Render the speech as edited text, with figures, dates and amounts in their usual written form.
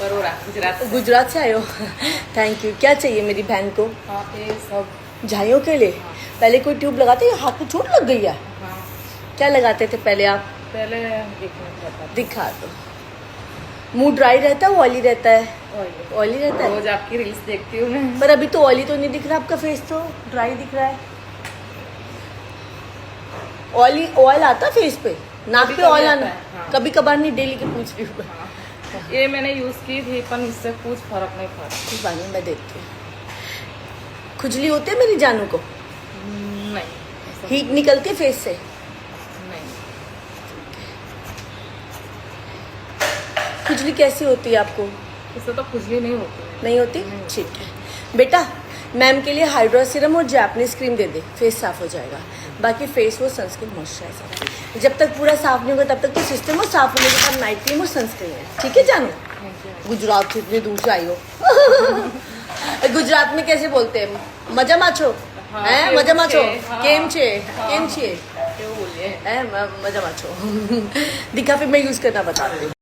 बरोड़ा गुजरात से। गुजरात से आए हो थैंक यू। क्या चाहिए मेरी बहन को? हाँ ये सब झाइयों के लिए? पहले कोई ट्यूब लगाते? हाथ में चोट लग गई है? हाँ क्या लगाते थे पहले आप? पहले एक मिनट बता दिखा दो। मुंह ड्राई रहता है ऑयली रहता है? ऑयली रहता है। रोज आपकी रील्स देखती हूँ मैं। पर अभी तो ऑयली तो नहीं दिख रहा आपका फेस, तो ड्राई दिख रहा है। ऑयली ऑयल आता फेस पे? नाक पे कभी-कभी ऑयल आता आना? है, हाँ। कभी कभार नहीं, डेली के पूछ रही हूँ। हाँ ये मैंने यूज की थी पर इससे कुछ फर्क नहीं पड़ा। इस बारे में मैं देखती हूँ। खुजली होती है मेरी जानू को? नहीं ऐसा हीट निकलती है फेस से? नहीं। खुजली कैसी होती है आपको? इससे तो खुजली नहीं होती है। नहीं होती? नहीं होती। ठीक है बेटा, मैम के लिए हाइड्रा सीरम और जैपनीज क्रीम दे दे, फेस साफ हो जाएगा। बाकी फेस वॉश, सनस्क्रीन, मॉइस्चराइजर, जब तक पूरा साफ नहीं होगा तब तक तो सिस्टम और साफ होने के बाद नाइट क्रीम और सनस्क्रीन है। ठीक है जानू? Thank you. गुजरात से इतनी दूर से आई हो गुजरात में कैसे बोलते हैं? मजा माछो हाँ, है? केम मजा माछो छे, हाँ। केम छे? हाँ। केम छे क्यों बोलिए? है? मजा माछो दिखा, फिर मैं यूज करना बताती हूँ।